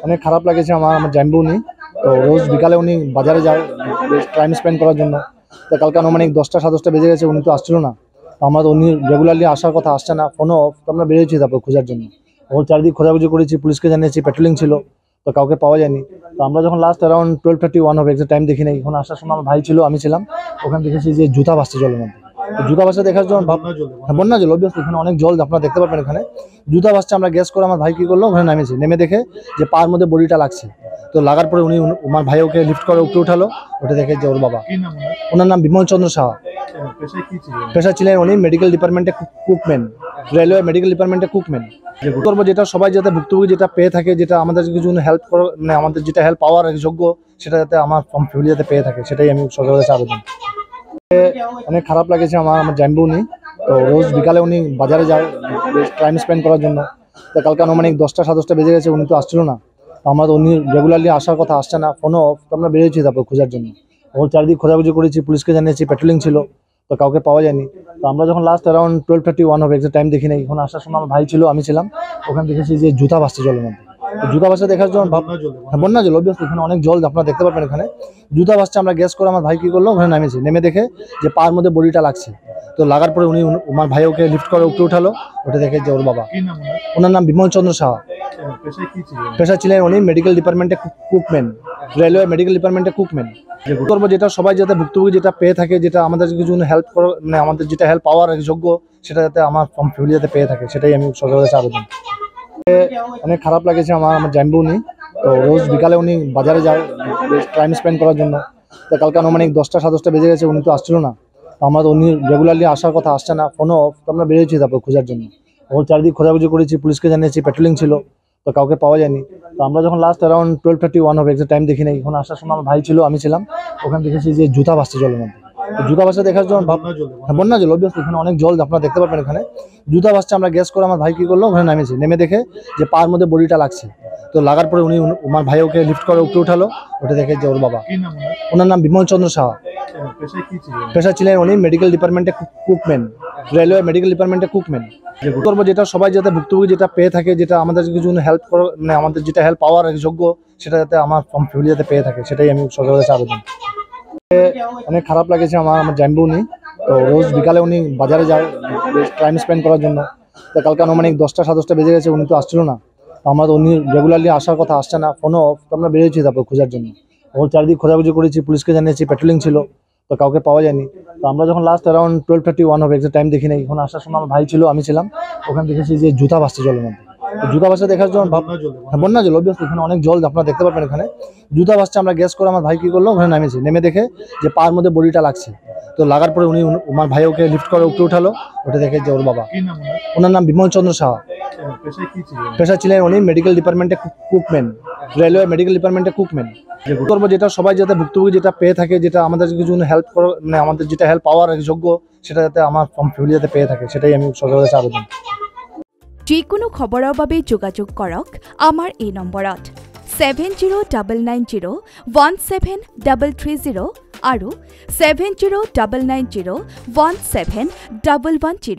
অনেক খারাপ লাগেছে আমার জামাইবাবু নেই। তো রোজ বিকালে উনি বাজারে যায় টাইম স্পেন্ড করার জন্য। তো কালকে আনুমানিক 10টা 10:30 বেজে গেছে, উনি তো আসছিল না। তো আমরা তো উনি রেগুলারলি আসার কথা, আসছে না, ফোনও অফ। তো আমরা বেরিয়েছি তারপর খোঁজার জন্য। ওর চারিদিক খোঁজাখুঁজি করেছি, পুলিশকে জানিয়েছি, পেট্রোলিং ছিল, তো কাউকে পাওয়া যায়নি। তো আমরা যখন লাস্ট অ্যারাউন্ড 12:31 হবে, এক্সাক্ট টাইম দেখি নাই, এখন আসার সময় আমার ভাই ছিল, আমি ছিলাম। ওখানে দেখেছি যে জুতা ভাসছে জলের মধ্যে। তো জুতা ভাসা দেখার জন্য বন্যা জল, অবভিয়াসলি এখানে অনেক জল, আপনারা দেখতে পাবেন এখানে জুতা ভাসছে। আমরা গ্যাস করে আমার ভাই কি করলো, ওখানে নেমেছি, নেমে দেখে যে পার মধ্যে বডিটা লাগছে। তো লাগার পরে উনি আমার ভাই ওকে লিফট করে উপরে উঠালো, ওটা দেখে যে ওর বাবা। ওনার নাম বিমল চন্দ্র সাহা। পেশা ছিলেন উনি মেডিকেল ডিপার্টমেন্টে কুকম্যান, রেলওয়ে মেডিকেল ডিপার্টমেন্টে কুকম্যান। করবো যেটা সবাই যাতে ভুক্তভোগী যেটা পেয়ে থাকে, যেটা আমাদের কিছু হেল্প করো, মানে আমাদের যেটা হেল্প পাওয়ার যোগ্য, সেটা যাতে আমার ফ্যামিলি যাতে পেয়ে থাকে, সেটাই আমি সরকারের কাছে আবেদন। অনেক খারাপ লাগেছে আমার জামাইবাবু নেই। তো রোজ বিকালে উনি বাজারে যায় টাইম স্পেন্ড করার জন্য। তো কালকে আনুমানিক 10টা 10:30 বেজে গেছে, উনি তো আসছিল না। তো আমরা তো উনি রেগুলারলি আসার কথা, আসছে না, ফোনও অফ। তো আমরা বেরিয়েছি তারপর খোঁজার জন্য। ওর চারিদিক খোঁজাখুঁজি করেছি, পুলিশকে জানিয়েছি, পেট্রোলিং ছিল, তো কাউকে পাওয়া যায়নি। তো আমরা যখন লাস্ট অ্যারাউন্ড 12:31 হবে, এক্সাক্ট টাইম দেখি নাই, এখন আসার সময় আমার ভাই ছিল, আমি ছিলাম। ওখানে দেখেছি যে জুতা ভাসছে জলের মধ্যে। তো জুতা ভাসা দেখার জন্য বন্যা জল, অবভিয়াসলি এখানে অনেক জল, আপনারা দেখতে পাবেন এখানে জুতা ভাসছে। আমরা গ্যাস করে আমার ভাই কি করলো, ওখানে নেমেছি, নেমে দেখে যে পার মধ্যে বডিটা লাগছে। তো লাগার পরে উনি আমার ভাই ওকে লিফট করে উপরে উঠালো, ওটা দেখে যে ওর বাবা। ওনার নাম বিমল চন্দ্র সাহা। পেশা ছিলেন উনি মেডিকেল ডিপার্টমেন্টে কুকম্যান, রেলওয়ে মেডিকেল ডিপার্টমেন্টে কুকম্যান। করবো যেটা সবাই যাতে ভুক্তভোগী যেটা পেয়ে থাকে, যেটা আমাদের কিছু হেল্প করো, মানে আমাদের যেটা হেল্প পাওয়ার যোগ্য, সেটা যাতে আমার ফ্যামিলি যাতে পেয়ে থাকে, সেটাই আমি সরকারের কাছে আবেদন। অনেক খারাপ লাগেছে আমার জামাইবাবু নেই। তো রোজ বিকালে উনি বাজারে যায় টাইম স্পেন্ড করার জন্য। তো কালকে আনুমানিক 10টা 10:30 বেজে গেছে, উনি তো আসছিল না। তো আমরা তো উনি রেগুলারলি আসার কথা, আসছে না, ফোনও অফ। তো আমরা বেরিয়েছি তারপর খোঁজার জন্য। ওর চারিদিক খোঁজাখুঁজি করেছি, পুলিশকে জানিয়েছি, পেট্রোলিং ছিল, তো কাউকে পাওয়া যায়নি। তো আমরা যখন লাস্ট অ্যারাউন্ড 12:31 হবে, এক্সাক্ট টাইম দেখি নাই, এখন আসার সময় আমার ভাই ছিল, আমি ছিলাম। ওখানে দেখেছি যে জুতা ভাসছে জলের মধ্যে। তো জুতা ভাসা দেখার জন্য বন্যা জল, অবভিয়াসলি এখানে অনেক জল, আপনারা দেখতে পাবেন এখানে জুতা ভাসছে। আমরা গ্যাস করে আমার ভাই কি করলো, ওখানে নেমেছি, নেমে দেখে যে পার মধ্যে বডিটা লাগছে। তো লাগার পরে উনি আমার ভাই ওকে লিফট করে উপরে উঠালো, ওটা দেখে যে ওর বাবা। ওনার নাম বিমল চন্দ্র সাহা। পেশা ছিলেন উনি মেডিকেল ডিপার্টমেন্টে কুকম্যান, রেলওয়ে মেডিকেল ডিপার্টমেন্টে কুকম্যান। করবো যেটা সবাই যাতে ভুক্তভোগী যেটা পেয়ে থাকে, যেটা আমাদের কিছু হেল্প করো, মানে আমাদের যেটা হেল্প পাওয়ার যোগ্য, সেটা যাতে আমার ফ্যামিলি যাতে পেয়ে থাকে, সেটাই আমি সরকারের কাছে আবেদন। অনেক খারাপ লাগেছে আমার জামাইবাবু নেই। তো রোজ বিকালে উনি বাজারে যায় টাইম স্পেন্ড করার জন্য। তো কালকে আনুমানিক 10টা 10:30 বেজে গেছে, উনি তো আসছিল না। তো আমরা তো উনি রেগুলারলি আসার কথা, আসছে না, ফোনও অফ। তো আমরা বেরিয়েছি তারপর খোঁজার জন্য। ওর চারিদিক খোঁজাখুঁজি করেছি, পুলিশকে জানিয়েছি, পেট্রোলিং ছিল, তো কাউকে পাওয়া যায়নি। তো আমরা যখন লাস্ট অ্যারাউন্ড 12:31 হবে, এক্সাক্ট টাইম দেখি নাই, এখন আসার সময় আমার ভাই ছিল, আমি ছিলাম। ওখানে দেখেছি যে জুতা ভাসছে জলের মধ্যে। তো জুতা ভাসা দেখার জন্য বন্যা জল, অবভিয়াসলি এখানে অনেক জল, আপনারা দেখতে পাবেন এখানে জুতা ভাসছে। আমরা গ্যাস করে আমার ভাই কি করলো, ওখানে নেমেছি, নেমে দেখে যে পার মধ্যে বডিটা লাগছে। তো লাগার পরে উনি আমার ভাই ওকে লিফট করে উপরে উঠালো, ওটা দেখে যে ওর বাবা। ওনার নাম বিমল চন্দ্র সাহা। পেশা ছিলেন উনি মেডিকেল ডিপার্টমেন্টে কুকম্যান, রেলওয়ে মেডিকেল ডিপার্টমেন্টে কুকম্যান। করবো যেটা সবাই যাতে ভুক্তভোগী যেটা পেয়ে থাকে, যেটা আমাদের কিছু হেল্প করো, মানে আমাদের যেটা হেল্প পাওয়ার যোগ্য, সেটা যাতে আমার ফ্যামিলি যাতে পেয়ে থাকে, সেটাই আমি সরকারের কাছে আবেদন। যিকোনো খবৰৰ বাবে যোগাযোগ কৰক আমাৰ এই নম্বৰত 7099017330 আৰু 7099017110।